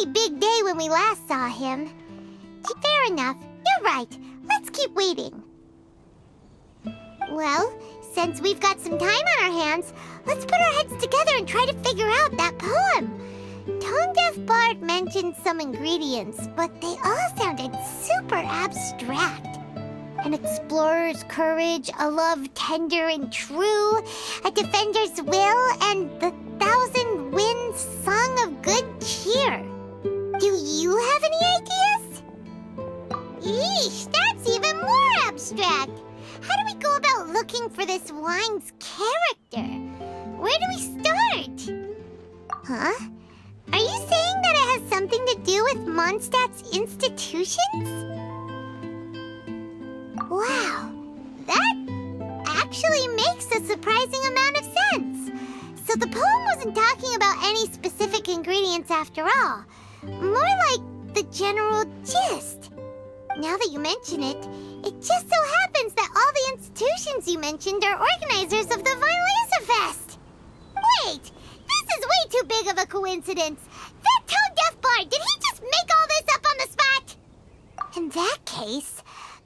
pretty big day when we last saw him. Fair enough. You're right. Let's keep waiting. Well, since we've got some time on our hands, let's put our heads together and try to figure out that poem. Tone-deaf Bard mentioned some ingredients, but they all sounded super abstract. An explorer's courage, a love tender and true, a defender's will, and the thousand winds song of good cheer. Do you have any ideas? Eesh, that's even more abstract. How do we go about looking for this wine's character? Where do we start? Huh? Are you saying that it has something to do with Mondstadt's institutions? Wow, that actually makes a surprising amount of sense. So the poem wasn't talking about any specific ingredients after all. More like the general gist. Now that you mention it, it just so happens that all the institutions you mentioned are organizers of the Vine Laser Fest. Wait, this is way too big of a coincidence. That tone-deaf bard, did he just make all this up on the spot? In that case,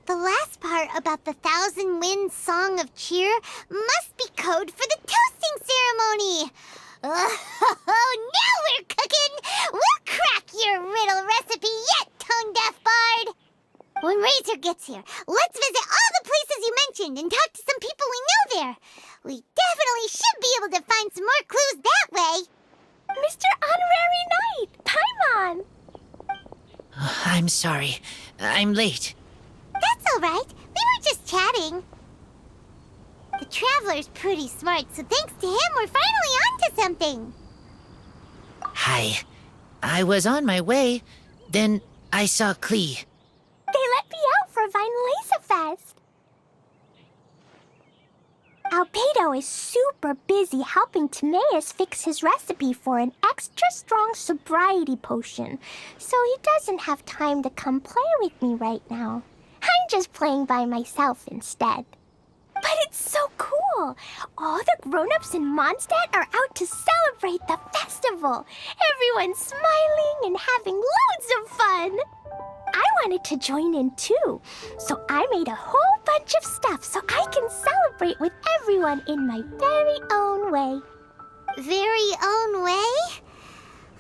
the last part about the Thousand Winds Song of Cheer must be code for the toasting ceremony. Oh, now we're cooking! We'll crack your riddle recipe yet, tone-deaf bard! When Razor gets here, let's visit all the places you mentioned and talk to some people we know there. We definitely should be able to find some more clues that way. Mr. Honorary Knight, Paimon! I'm sorry. I'm late. That's all right. We were just chatting. The Traveler's pretty smart, so thanks to him, we're finally onto something. Hi. I was on my way. Then I saw Klee. They let me out for Vine Laser Fest. Albedo is super busy helping Timaeus fix his recipe for an extra strong sobriety potion, so he doesn't have time to come play with me right now. I'm just playing by myself instead. But it's so cool! All the grown-ups in Mondstadt are out to celebrate the festival. Everyone's smiling and having loads of fun. I wanted to join in too, so I made a whole bunch of stuff so I can celebrate with everyone in my very own way. Very own way?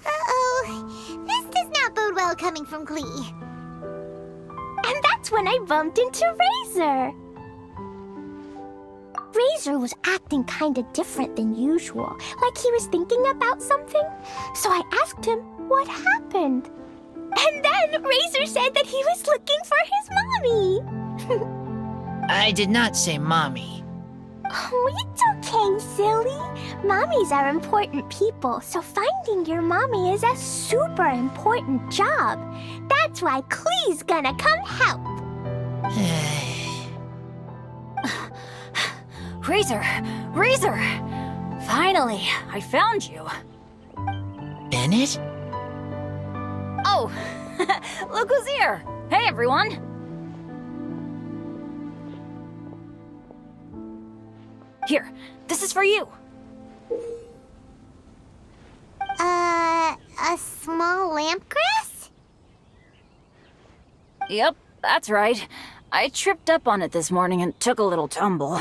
Uh-oh. This does not bode well coming from Klee. And that's when I bumped into Razor. Razor was acting kinda different than usual, like he was thinking about something. So I asked him what happened. And then Razor said that he was looking for his mommy. I did not say mommy. Oh, it's okay, silly. Mommies are important people, so finding your mommy is a super important job. That's why Klee's gonna come help. Razor! Finally, I found you. Bennett? Oh, look who's here. Hey, everyone. Here, this is for you. A small lampgrass? Yep, that's right. I tripped up on it this morning and took a little tumble.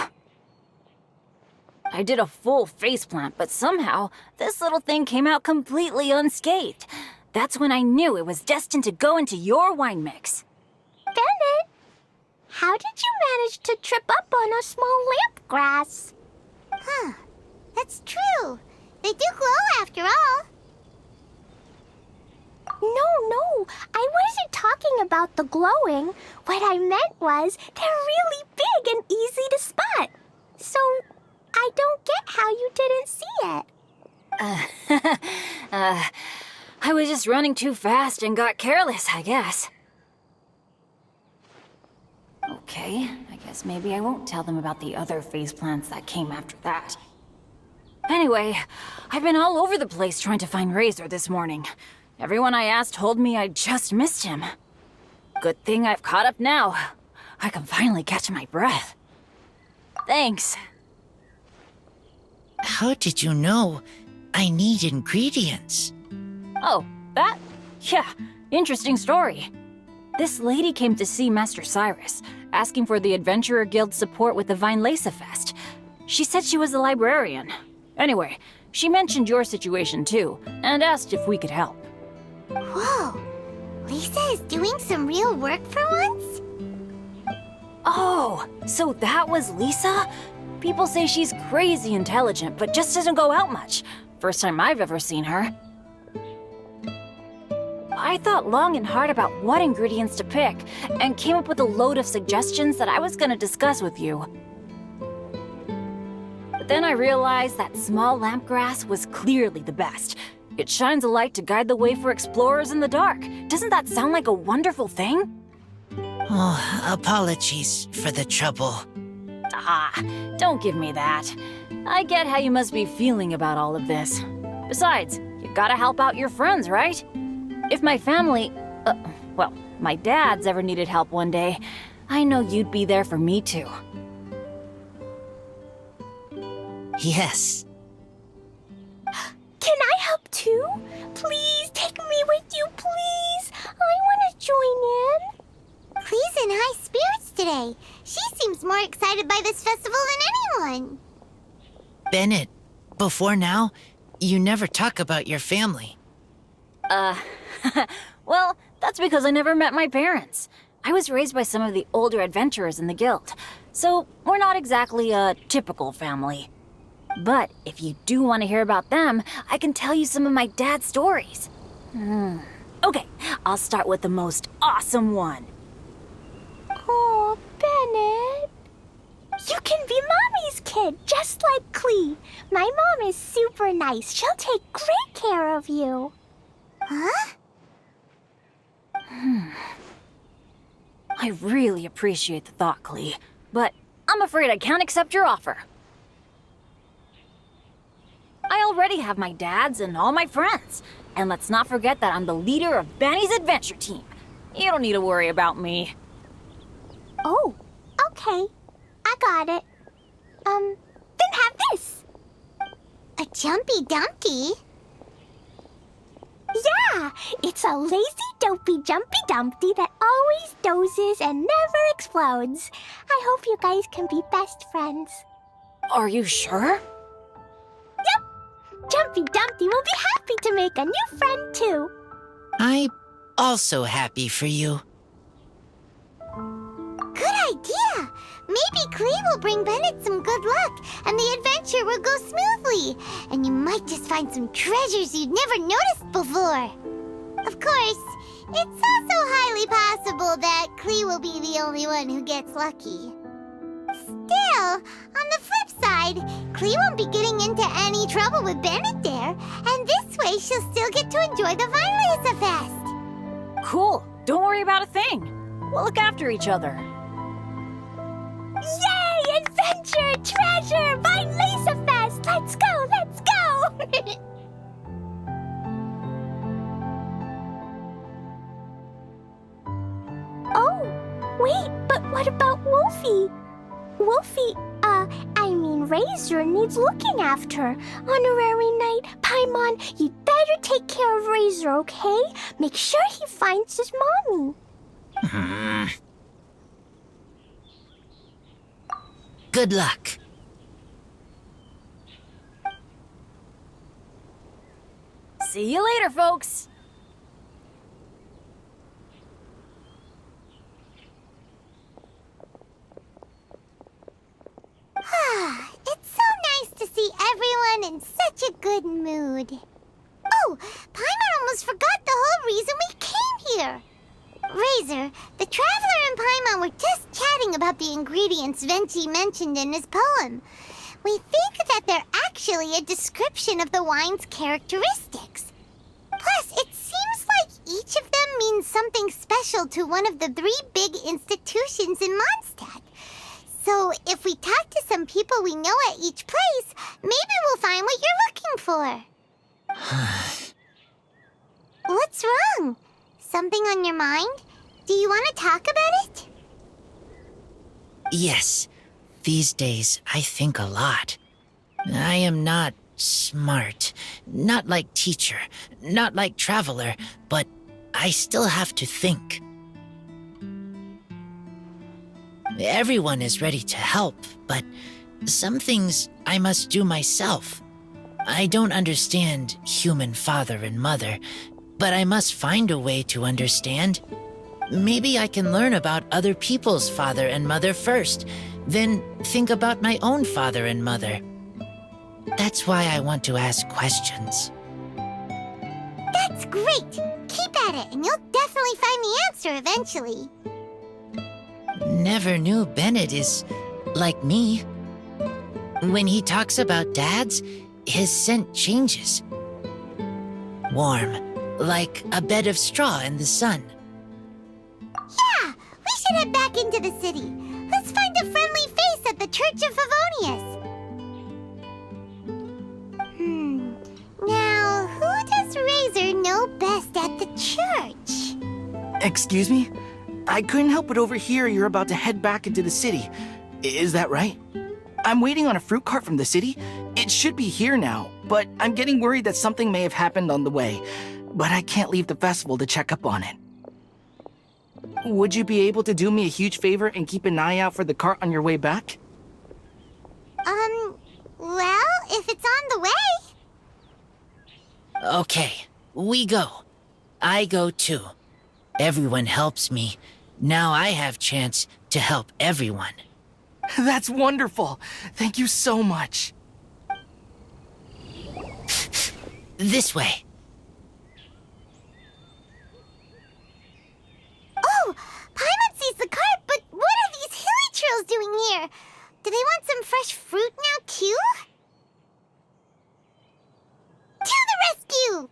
I did a full faceplant, but somehow this little thing came out completely unscathed. That's when I knew it was destined to go into your wine mix. Bennett, how did you manage to trip up on a small lampgrass? Huh. That's true. They do glow after all. No, I wasn't talking about the glowing. What I meant was they're really big and easy to spot. So I don't get how you didn't see it. I was just running too fast and got careless, I guess. Okay, I guess maybe I won't tell them about the other faceplants that came after that. Anyway, I've been all over the place trying to find Razor this morning. Everyone I asked told me I just missed him. Good thing I've caught up now. I can finally catch my breath. Thanks. How did you know I need ingredients? Oh, that? Yeah, interesting story. This lady came to see Master Cyrus, asking for the Adventurer Guild's support with the Vinelesa Fest. She said she was a librarian. Anyway, she mentioned your situation too, and asked if we could help. Whoa, Lisa is doing some real work for once? Oh, so that was Lisa? People say she's crazy intelligent, but just doesn't go out much. First time I've ever seen her. I thought long and hard about what ingredients to pick, and came up with a load of suggestions that I was gonna discuss with you. But then I realized that small lampgrass was clearly the best. It shines a light to guide the way for explorers in the dark. Doesn't that sound like a wonderful thing? Oh, apologies for the trouble. Ah, don't give me that. I get how you must be feeling about all of this. Besides, you gotta help out your friends, right? If my family, well, my dad's ever needed help one day, I know you'd be there for me too. Yes. Can I help too? Please take me with you, please. I want to join in. Klee's in high spirits today. She seems more excited by this festival than anyone. Bennett, before now, you never talk about your family. Well, that's because I never met my parents. I was raised by some of the older adventurers in the guild, so we're not exactly a typical family. But if you do want to hear about them, I can tell you some of my dad's stories. Okay, I'll start with the most awesome one. Oh, Bennett. You can be Mommy's kid, just like Klee. My mom is super nice. She'll take great care of you. Huh? I really appreciate the thought, Klee, but I'm afraid I can't accept your offer. I already have my dad's and all my friends. And let's not forget that I'm the leader of Benny's adventure team. You don't need to worry about me. Oh, okay. I got it. Then have this. A jumpy dumpty? Yeah, it's a lazy, dopey, jumpy dumpty that always dozes and never explodes. I hope you guys can be best friends. Are you sure? Yep, Jumpy Dumpty will be happy to make a new friend too. I'm also happy for you. Good idea! Maybe Klee will bring Bennett some good luck, and the adventure will go smoothly. And you might just find some treasures you'd never noticed before. Of course, it's also highly possible that Klee will be the only one who gets lucky. Still, on the flip side, Klee won't be getting into any trouble with Bennett there, and this way she'll still get to enjoy the Vinelesa Fest. Cool. Don't worry about a thing. We'll look after each other. Yay! Adventure! Treasure! Vinelesa Fest! Let's go! Let's go! Oh, wait, but what about Wolfie? Wolfie, Razor needs looking after. Honorary Knight, Paimon, you'd better take care of Razor, okay? Make sure he finds his mommy. Good luck. See you later, folks. It's so nice to see everyone in such a good mood. Oh, Paimon almost forgot the whole reason we came here. Razor, the Traveler and Paimon were just chatting about the ingredients Venti mentioned in his poem. We think that they're actually a description of the wine's characteristics. Plus, it seems like each of them means something special to one of the 3 big institutions in Mondstadt. So, if we talk to some people we know at each place, maybe we'll find what you're looking for. What's wrong? Something on your mind? Do you want to talk about it? Yes, these days I think a lot. I am not smart, not like teacher, not like traveler, but I still have to think. Everyone is ready to help, but some things I must do myself. I don't understand human father and mother, but I must find a way to understand. Maybe I can learn about other people's father and mother first, then think about my own father and mother. That's why I want to ask questions. That's great! Keep at it, and you'll definitely find the answer eventually. Never knew Bennett is like me. When he talks about dads, his scent changes. Warm, like a bed of straw in the sun. Yeah, we should head back into the city. Let's find a friendly face at the Church of Favonius. Now, who does Razor know best at the church? Excuse me? I couldn't help but overhear you're about to head back into the city. Is that right? I'm waiting on a fruit cart from the city. It should be here now, but I'm getting worried that something may have happened on the way. But I can't leave the festival to check up on it. Would you be able to do me a huge favor and keep an eye out for the cart on your way back? Well, if it's on the way. Okay, we go. I go too. Everyone helps me. Now I have chance to help everyone. That's wonderful. Thank you so much. This way. Oh, Paimon sees the cart, but what are these hilly trails doing here? Do they want some fresh fruit now, too? To the rescue!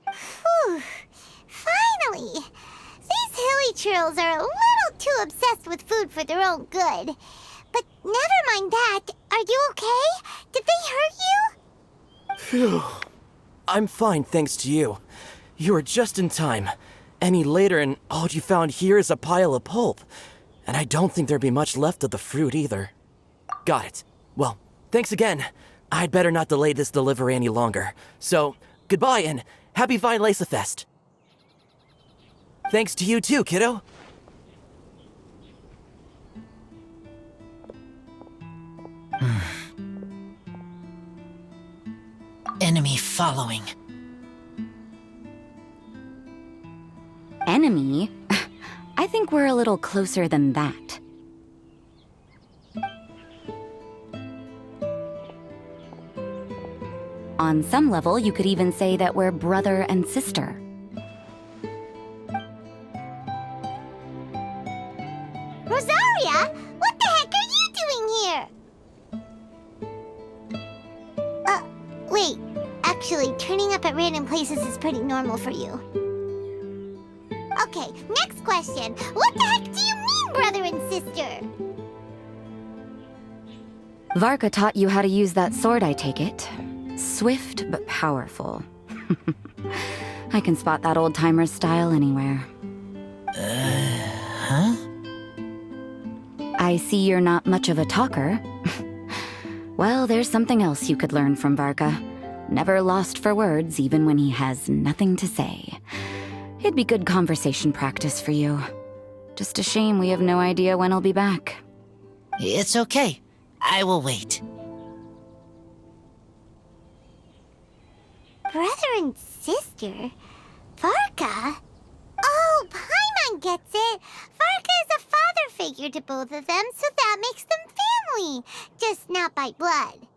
Whew. Finally! These hilly trails are a little too obsessed with food for their own good. But never mind that. Are you okay? Did they hurt you? Phew. I'm fine, thanks to you. You were just in time. Any later and all you found here is a pile of pulp. And I don't think there'd be much left of the fruit either. Got it. Well, thanks again. I'd better not delay this delivery any longer. So, goodbye and happy Vine Lace Fest. Thanks to you too, kiddo. Enemy following. Enemy? I think we're a little closer than that. On some level, you could even say that we're brother and sister. Rosaria? What the heck are you doing here? Wait. Actually, turning up at random places is pretty normal for you. Okay, next question. What the heck do you mean, brother and sister? Varka taught you how to use that sword, I take it. Swift but powerful. I can spot that old-timer's style anywhere. Huh? I see you're not much of a talker. Well, there's something else you could learn from Varka. Never lost for words, even when he has nothing to say. It'd be good conversation practice for you. Just a shame we have no idea when he'll be back. It's okay. I will wait. Brother and sister? Varka? Oh, Paimon gets it. Varka is a father figure to both of them, so that makes them family. Just not by blood.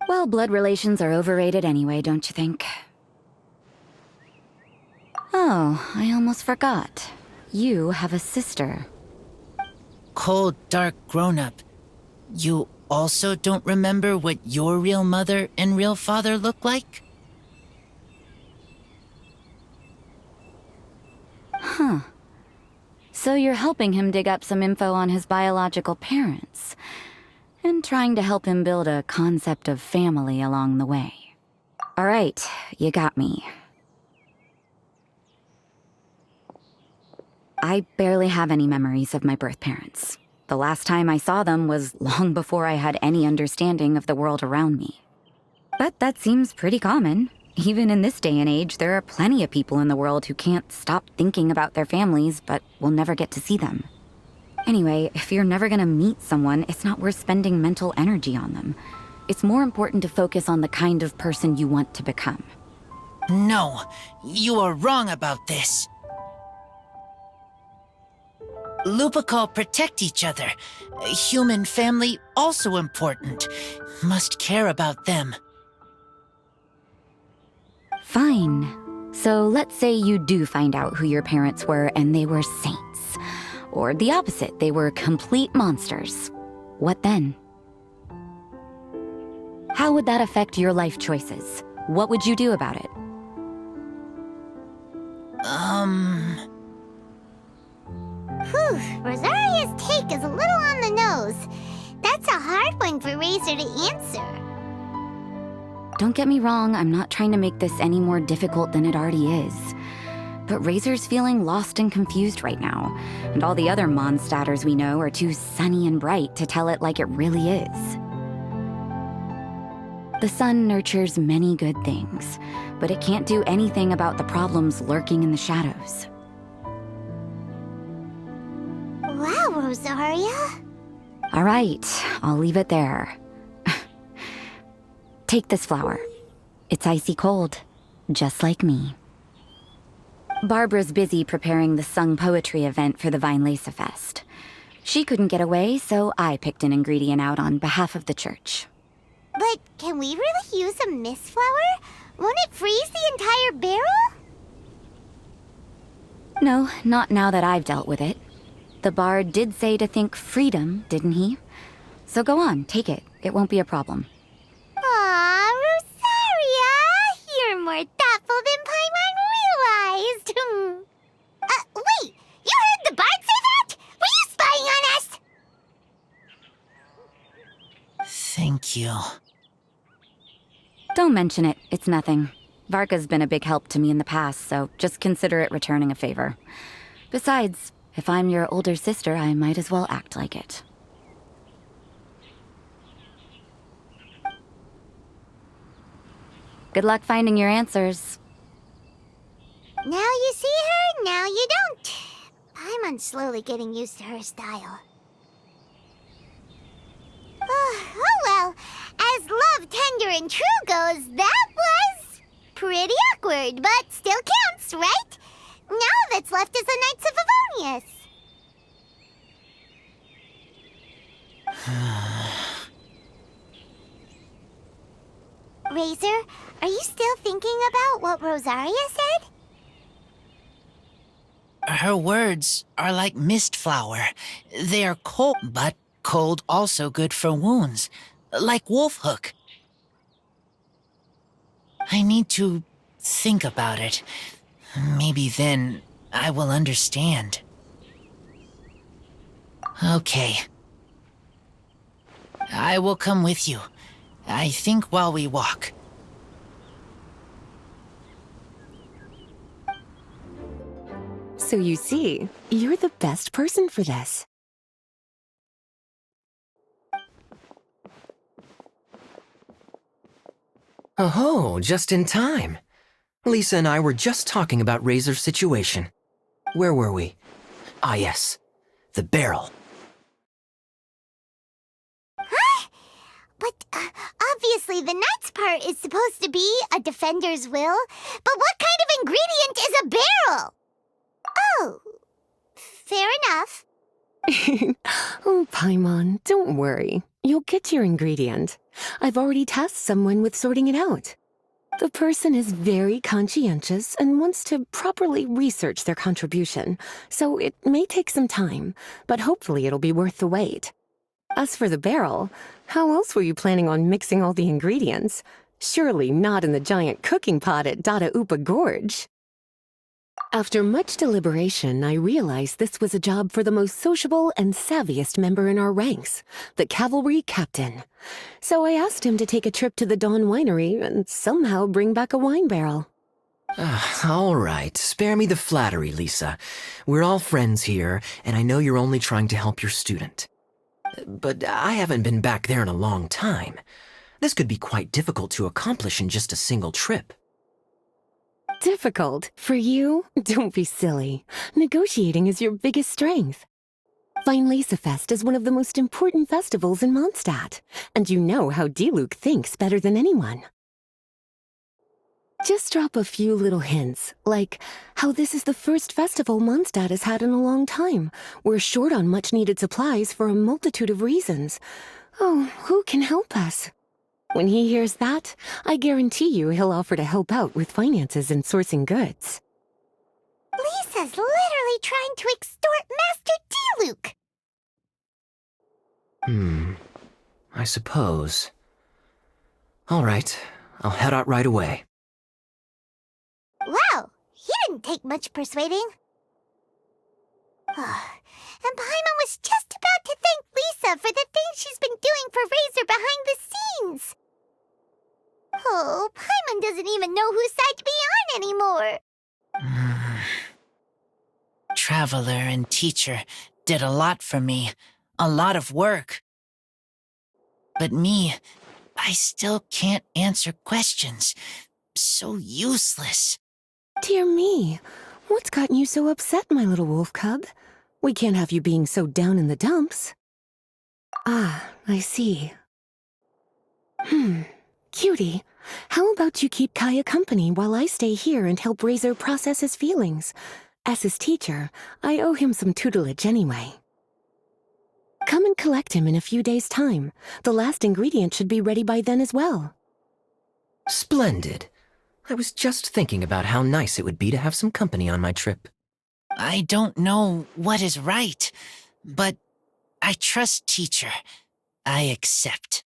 Well, blood relations are overrated anyway, don't you think? Oh, I almost forgot. You have a sister. Cold, dark grown-up. You also don't remember what your real mother and real father look like? Huh. So you're helping him dig up some info on his biological parents, and trying to help him build a concept of family along the way. All right, you got me. I barely have any memories of my birth parents. The last time I saw them was long before I had any understanding of the world around me. But that seems pretty common. Even in this day and age, there are plenty of people in the world who can't stop thinking about their families, but will never get to see them. Anyway, if you're never gonna meet someone, it's not worth spending mental energy on them. It's more important to focus on the kind of person you want to become. No, you are wrong about this. Lupical protect each other. Human family also important. Must care about them. Fine. So let's say you do find out who your parents were and they were saints. Or the opposite, they were complete monsters. What then? How would that affect your life choices? What would you do about it? Whew, Rosaria's take is a little on the nose. That's a hard one for Razor to answer. Don't get me wrong, I'm not trying to make this any more difficult than it already is. But Razor's feeling lost and confused right now, and all the other Mondstadters we know are too sunny and bright to tell it like it really is. The sun nurtures many good things, but it can't do anything about the problems lurking in the shadows. Wow, Rosaria. All right, I'll leave it there. Take this flower. It's icy cold, just like me. Barbara's busy preparing the sung poetry event for the Vinelesa Fest. She couldn't get away, so I picked an ingredient out on behalf of the church. But can we really use a mist flower? Won't it freeze the entire barrel? No, not now that I've dealt with it. The bard did say to think freedom, didn't he? So go on, take it. It won't be a problem. Aw, Rosaria! You're more thoughtful than Paimon realized. Wait! You heard the bard say that? Were you spying on us? Thank you. Don't mention it. It's nothing. Varka's been a big help to me in the past, so just consider it returning a favor. Besides, if I'm your older sister, I might as well act like it. Good luck finding your answers. Now you see her, now you don't. Paimon's slowly getting used to her style. Oh well, as love, tender, and true goes, that was pretty awkward, but still counts, right? Now that's left is the Knights of Favonius. Razor, are you still thinking about what Rosaria said? Her words are like mist flower. They are cold, but cold also good for wounds, like wolf hook. I need to think about it. Maybe then I will understand. Okay. I will come with you. I think while we walk. So you see, you're the best person for this. Oh, just in time. Lisa and I were just talking about Razor's situation. Where were we? Ah, yes. The barrel. Huh? But obviously the Knights part is supposed to be a defender's will. But what kind of ingredient is a barrel? Oh, fair enough. Oh, Paimon, don't worry. You'll get your ingredient. I've already tasked someone with sorting it out. The person is very conscientious and wants to properly research their contribution, so it may take some time, but hopefully it'll be worth the wait. As for the barrel, how else were you planning on mixing all the ingredients? Surely not in the giant cooking pot at Dada Upa Gorge. After much deliberation, I realized this was a job for the most sociable and savviest member in our ranks, the cavalry captain. So I asked him to take a trip to the Dawn Winery and somehow bring back a wine barrel. All right, spare me the flattery, Lisa. We're all friends here, and I know you're only trying to help your student. But I haven't been back there in a long time. This could be quite difficult to accomplish in just a single trip. Difficult? For you? Don't be silly. Negotiating is your biggest strength. Fest is one of the most important festivals in Mondstadt, and you know how Diluc thinks better than anyone. Just drop a few little hints, like how this is the first festival Mondstadt has had in a long time. We're short on much-needed supplies for a multitude of reasons. Oh, who can help us? When he hears that, I guarantee you he'll offer to help out with finances and sourcing goods. Lisa's literally trying to extort Master Diluc. I suppose. All right, I'll head out right away. Wow, he didn't take much persuading. And Paimon was just about to thank Lisa for the things she's been doing for Razor behind the scenes. Oh, Paimon doesn't even know whose side to be on anymore. Traveler and teacher did a lot for me, a lot of work. But me, I still can't answer questions. So useless. Dear me, what's gotten you so upset, my little wolf cub? We can't have you being so down in the dumps. Ah, I see. Cutie, how about you keep Kaya company while I stay here and help Razor process his feelings? As his teacher, I owe him some tutelage anyway. Come and collect him in a few days' time. The last ingredient should be ready by then as well. Splendid. I was just thinking about how nice it would be to have some company on my trip. I don't know what is right, but I trust teacher. I accept.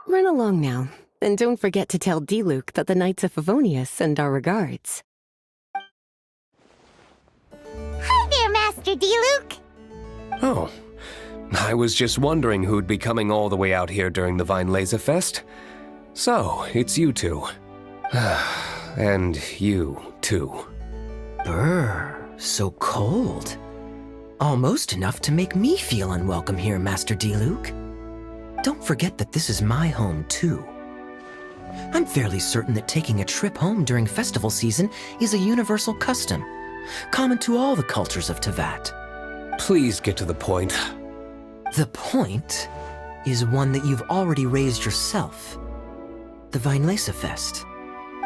Run along now, and don't forget to tell Diluc that the Knights of Favonius send our regards. Hi there, Master Diluc. Oh, I was just wondering who'd be coming all the way out here during the Fest. So, it's you two. And you, too. Brr, so cold. Almost enough to make me feel unwelcome here, Master Diluc. Don't forget that this is my home, too. I'm fairly certain that taking a trip home during festival season is a universal custom, common to all the cultures of Teyvat. Please get to the point. The point is one that you've already raised yourself. The Fest.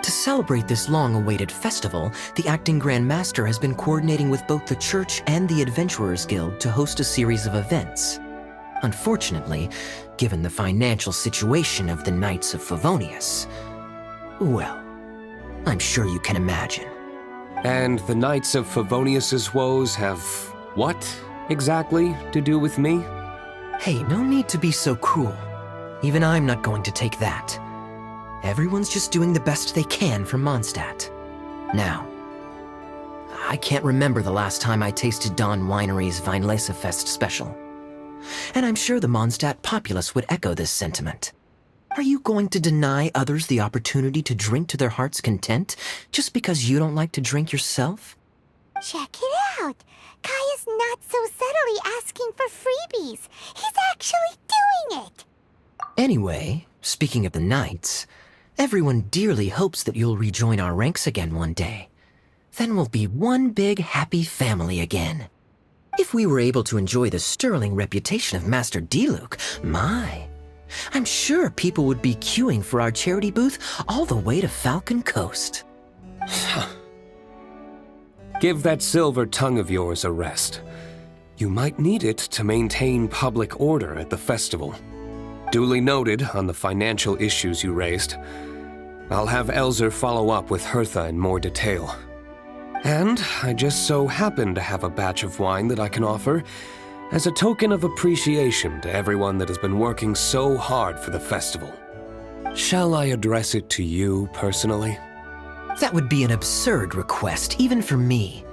To celebrate this long-awaited festival, the Acting Grand Master has been coordinating with both the Church and the Adventurers Guild to host a series of events. Unfortunately, given the financial situation of the Knights of Favonius, well, I'm sure you can imagine. And the Knights of Favonius's woes have what, exactly, to do with me? Hey, no need to be so cruel. Even I'm not going to take that. Everyone's just doing the best they can for Mondstadt. Now, I can't remember the last time I tasted Dawn Winery's Fest special. And I'm sure the Mondstadt populace would echo this sentiment. Are you going to deny others the opportunity to drink to their heart's content just because you don't like to drink yourself? Check it out. Kaya's not so subtly asking for freebies. He's actually doing it. Anyway, speaking of the Knights, everyone dearly hopes that you'll rejoin our ranks again one day. Then we'll be one big happy family again. If we were able to enjoy the sterling reputation of Master Diluc, I'm sure people would be queuing for our charity booth all the way to Falcon Coast. Give that silver tongue of yours a rest. You might need it to maintain public order at the festival. Duly noted on the financial issues you raised. I'll have Elzer follow up with Hertha in more detail. And I just so happen to have a batch of wine that I can offer as a token of appreciation to everyone that has been working so hard for the festival. Shall I address it to you personally? That would be an absurd request, even for me.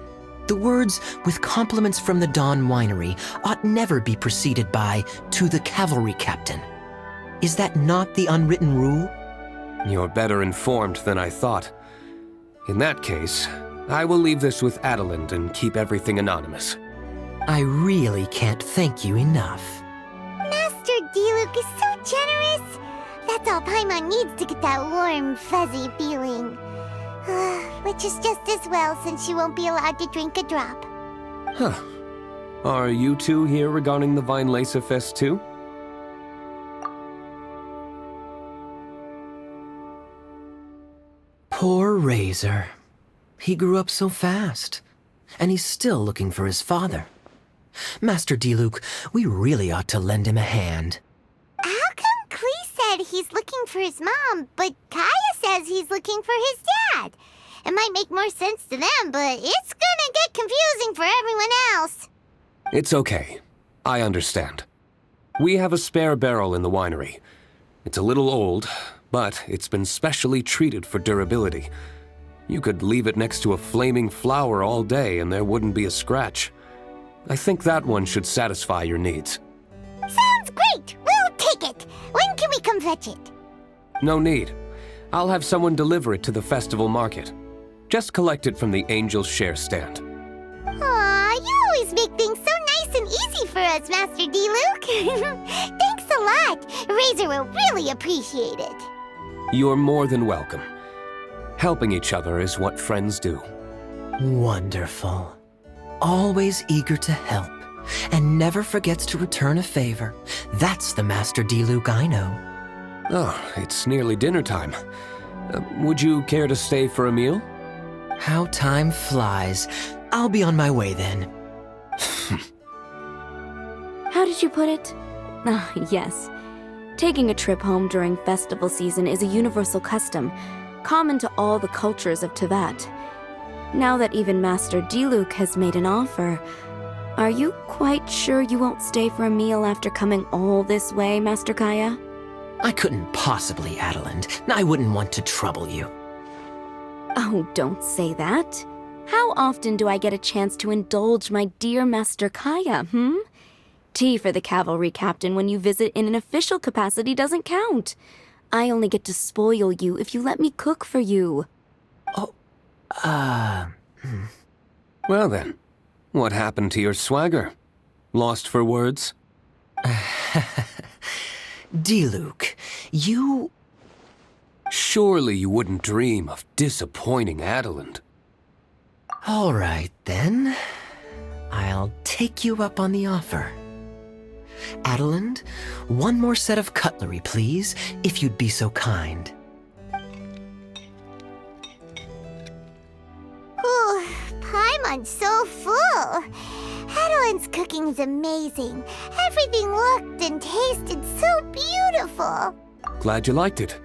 The words, with compliments from the Dawn Winery, ought never be preceded by, to the cavalry captain. Is that not the unwritten rule? You're better informed than I thought. In that case, I will leave this with Adelind and keep everything anonymous. I really can't thank you enough. Master Diluc is so generous. That's all Paimon needs to get that warm, fuzzy feeling. Which is just as well, since she won't be allowed to drink a drop. Huh. Are you two here regarding the Weinlese Fest too? Poor Razor. He grew up so fast, and he's still looking for his father. Master Diluc, we really ought to lend him a hand. How come Klee said he's looking for his mom, but Kaya says he's looking for his dad? It might make more sense to them, but it's gonna get confusing for everyone else. It's okay. I understand. We have a spare barrel in the winery. It's a little old, but it's been specially treated for durability. You could leave it next to a flaming flower all day and there wouldn't be a scratch. I think that one should satisfy your needs. Sounds great! We'll take it! When can we come fetch it? No need. I'll have someone deliver it to the festival market. Just collect it from the Angel's Share stand. Aw, you always make things so nice and easy for us, Master Diluc. Thanks a lot. Razor will really appreciate it. You're more than welcome. Helping each other is what friends do. Wonderful. Always eager to help, and never forgets to return a favor. That's the Master Diluc I know. Oh, it's nearly dinner time. Would you care to stay for a meal? How time flies. I'll be on my way then. How did you put it? Ah, yes. Taking a trip home during festival season is a universal custom, common to all the cultures of Teyvat. Now that even Master Diluc has made an offer, are you quite sure you won't stay for a meal after coming all this way, Master Kaya? I couldn't possibly, Adelind. I wouldn't want to trouble you. Oh, don't say that. How often do I get a chance to indulge my dear Master Kaya, Tea for the cavalry captain when you visit in an official capacity doesn't count. I only get to spoil you if you let me cook for you. Well then, what happened to your swagger? Lost for words? Diluc, you... Surely you wouldn't dream of disappointing Adelind. All right, then. I'll take you up on the offer. Adelind, one more set of cutlery, please, if you'd be so kind. Ooh, Paimon's so full. Adeline's cooking's amazing. Everything looked and tasted so beautiful. Glad you liked it.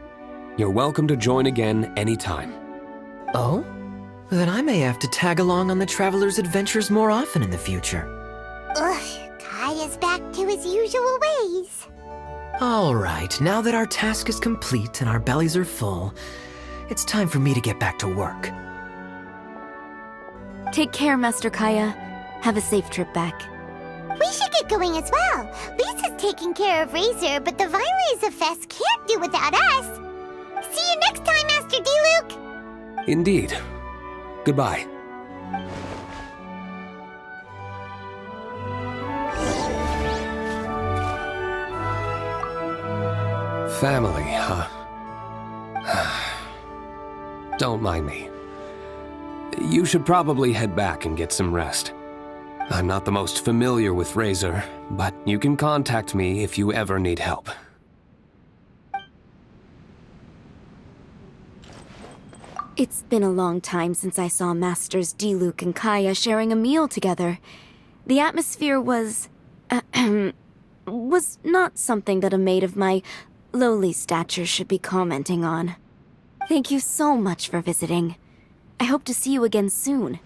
You're welcome to join again anytime. Oh? Then I may have to tag along on the Traveler's Adventures more often in the future. Ugh, Kaya's back to his usual ways. All right, now that our task is complete and our bellies are full, it's time for me to get back to work. Take care, Master Kaya. Have a safe trip back. We should get going as well. Lisa's taking care of Razor, but the Weinlese Fest can't do without us. See you next time, Master Diluc. Indeed. Goodbye. Family, huh? Don't mind me. You should probably head back and get some rest. I'm not the most familiar with Razor, but you can contact me if you ever need help. It's been a long time since I saw Masters Diluc and Kaya sharing a meal together. The atmosphere was... was not something that a maid of my lowly stature should be commenting on. Thank you so much for visiting. I hope to see you again soon.